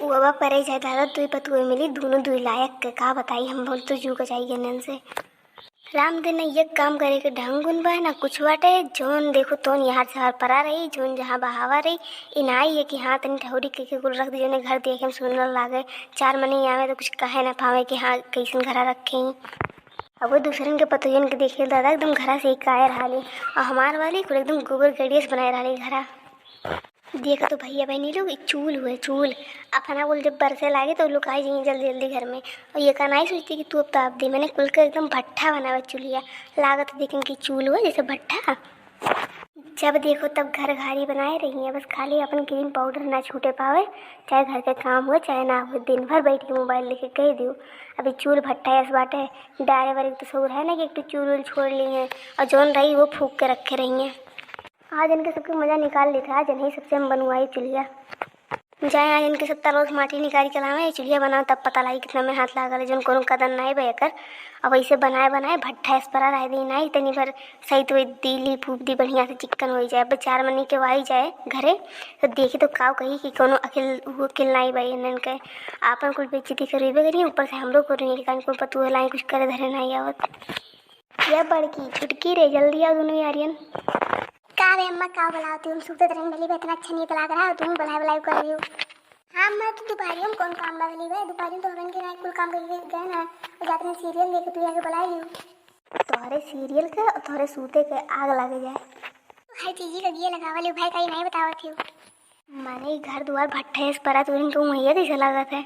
वो परे जाए दादा दुई पतुए मिली दोनों दुई लायक के का बताई हम बोल तो जू जाइए नन से राम दिन ये काम करे के ढंग उन बा ना कुछ बाटे जोन देखो तोन यहाँ से परा रही जोन जहाँ बहावा रही इनाई है कि हाँ तनी ठौरी के कुल रख दी घर देखे हम सुनने लागे चार मनी आवे तो कुछ कहे ना पावे कि हाँ कैसन घरा रखे अब वो दूसरे के पतोयन के देखे दादा एकदम घरा से ही काहे रही और हमार वाली कुल एकदम गोबर गड़िया से बनाए रही घरा देखा तो भैया बहनी लोग चूल हुए चूल अपना बोल जब बरसे लागे तो लोग आई जाइए जल्दी जल्दी घर में और ये कहना ही सोचती कि तू अब ताप दे मैंने कुल का एकदम भट्ठा बनावा चूल्हा लागत देखें कि चूल हुआ जैसे भट्ठा जब देखो तब घर घारी बनाए रही है बस खाली अपन क्रीम पाउडर ना छूटे पावे चाहे घर का काम हो चाहे ना हो दिन भर बैठ के मोबाइल लेके कह दो अभी चूल भट्ठा ऐसा बाटे डारे वाले तो सौर है ना कि एक तो चूल वूल छोड़ ली है और जौन रही वो फूक के रखे रही हैं आज इनके सबके मज़ा निकाल लेता आज नहीं सबसे हम बनवाई चूल्हा जाए आज इनके सब रोज माटी निकाल के लावे चूल्हा बनाओ तब पता लगी कितना में हाथ लागल जो कोनो कदर नहीं बेकर अब ऐसे बनाए बनाए भट्ठा इस पर रह दी नहीं तनी पर सही तो दीली फूक दी बढ़िया से चिकन हो जाए अब 4 महीने के वाई जाए घरे तो देखी तो काव कही कि कोनो अकिल नहीं भाई इनन के आपन कुछ बेइज्जती करीबे करिए ऊपर से हम लोग को नहीं कारण कोई पतू लाई कुछ करे धरे नहीं आवत यह बड़की छुटकी रे जल्दी आओ दोनों यारियन का रे अम्मा का बुलाती हूँ सूते तरंग भली इतना अच्छा नहीं लग रहा है तुम बुलाई कर रही हो हाँ मैं तो दोपहरी में कौन काम लगली है दोपहरी तो हवन के ना कुल काम करके गए ना जाते हैं सीरियल देखे तू आके बुलाई लियो तोहरे सीरियल के और तोहरे सूते के आग लगे जाए भाई चीजी का दिए लगावा लियो भाई कहीं नहीं बतावत थी माने घर द्वार भट्ठे से परा तो इनको मुहैया कैसे लागत है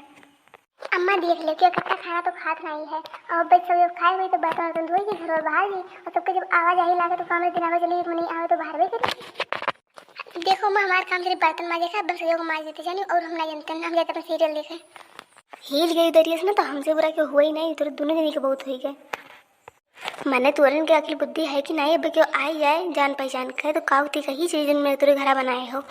अम्मा देख ले कि कच्चा खाना तो खात नहीं है और बच्चे सब जब खाए हुए तो बर्तन वर्तन धोई के घर और बाहर भी और सबके जब आवाज आई लागे तो काम दिन आवाज चली नहीं आवे तो बाहर भी करी देखो मैं हमारा काम सिर्फ बर्तन माजे का बस को मार देते जानी और हम ना जानते हम जाते अपना सीरियल देखे हिल गई दरिया से ना तो हमसे बुरा क्यों हुआ ही नहीं तो दोनों जनी के बहुत हुई गए मैंने तुरंत के अकल बुद्धि है कि नहीं अब क्यों आई जाए जान पहचान के तो कावती कही चीज में तुरे घर बनाए हो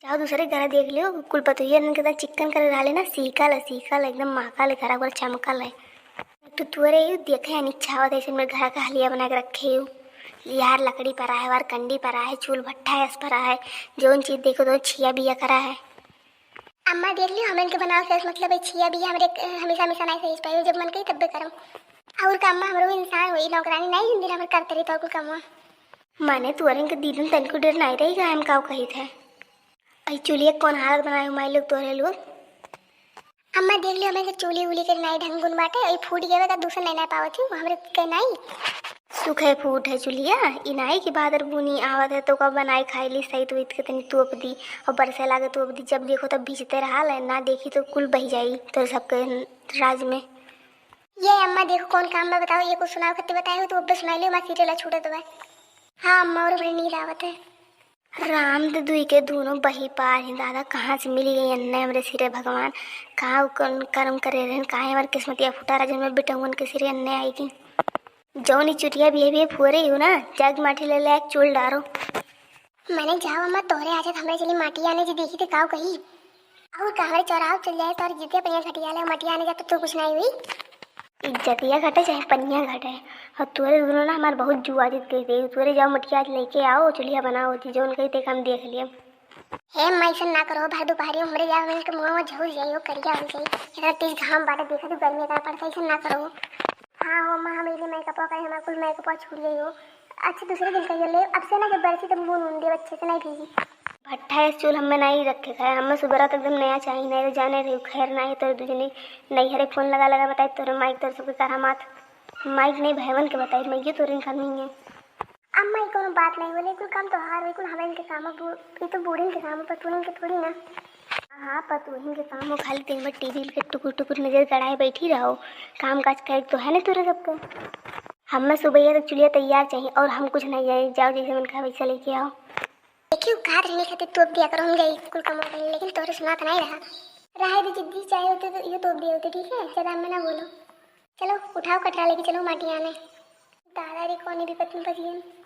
चाहो दूसरे घर देख लियो कुल पतोहिया के चिकन कर डाले ना सीखल एकदम महाकाल घर पूरा चमकल है तो तुरे देखे है इच्छावत ऐसे मेरे घर का हलिया बना के रखे हो यार लकड़ी परा है वार कंडी परा है चूल भट्ठा है परा है जो चीज देखो तो छिया बिया करा है अम्मा देख लियो हम इनके बनाओ से मतलब छिया बिया हमारे हमेशा हमेशा नहीं सही पाई जब मन कही तब करम और काम हमरो इंसान हुई नौकरानी नहीं जिंदगी हमारे करते रही तो कुल काम माने तुअरन के दिल में तनको डर नहीं रहेगा हम काव कही थे आई चूल्हे कौन हालत बनाए माई लोग तोरे लोग अम्मा देख लियो हमें चूल्हे उली के नहीं ढंग गुन बाटे आई फूट गए का दूसरा नहीं पावत हूँ हमरे के नहीं सुखे फूट है चूल्हा इनाई की बादर बुनी आवत है तो कब बनाई खाई ली सही तो इत के तनी तोप दी और बरसे लागे तोप दी जब देखो तब भीजते रहा है ना देखी तो कुल बह जाई तो सबके राज में ये अम्मा देखो कौन काम में बताओ ये कुछ सुनाओ खत्ती बताए हो तो अब सुनाई लियो मैं सीरियल छूटे तो हाँ अम्मा और बड़ी नींद आवत है राम दुई के दोनों बही पार हैं दादा कहाँ से मिली गई अन्य हमारे सिरे भगवान कहाँ कर्म करे रहे कहाँ हमारे किस्मतिया फुटारा जब मैं बेटा उनके सिरे अन्य आई थी जौनी चुटिया भी फुरे हो ना जग माटी ले ले चूल डारो मैंने जाओ अम्मा तोहरे आज हमारे चली माटी आने जी देखी थे काव कही और कहाँ चौराव चल जाए तो जितने पहिया घटिया ले माटी आने जाते तो कुछ नहीं हुई इज्जतिया घटे चाहे पनिया घटे और तुरे दोनों ना हमारे बहुत जुआ जीत गई थी तुरे जाओ मटिया लेके आओ चूल्हा बनाओ थी जो उनके देख हम देख लिए हे माइसन ना करो भाई दोपहरी हमरे जाओ इनके मुंह में झूल जाइयो करिया हो जाई इतना तेज घाम बाटे देखा तो गर्मी का पड़ता ऐसा ना करो हाँ हो माँ मेरे मेकअप का हमारा कुल मेकअप छूट गई हो अच्छा दूसरे दिन कहिए ले अब से ना जब बरसी तब मुँह नून दे अच्छे से नहीं भीगी भट्ठा है चूल हमें नहीं रखे खाए हमें सुबह तक एकदम नया चाहिए नहीं तो जाने रही खैर नहीं तो दूसरी नहीं हरे फोन लगा बताए तोरे माइक तो सबके करा मात माइक नहीं भैवन के बताई मैं ये तोरे खान नहीं है अम्मा को बात नहीं बोले कुल काम तो हार हुई कुल हमें के काम ये तो बूढ़ी के काम पतून के थोड़ी ना हाँ पतून के काम हो खाली दिन भर टीवी के टुकुर टुकुर नजर गड़ाए बैठी रहो काम काज कर तो है ना तोरे सबको हमें सुबह तक चुलिया तैयार चाहिए और हम कुछ नहीं जाए जाओ जैसे मन का वैसा लेके आओ देखियो कहा रहने खाते तोप दिया करो हम गई कुल कमा कर लेकिन तोरे सुना तो नहीं रहा तो जिद्दी चाहे होते तो ये तोप दिए होते ठीक है ज़्यादा में ना बोलो चलो उठाओ कटरा लेके चलो माटी आने दादा रे कौन भी पत्नी फंसी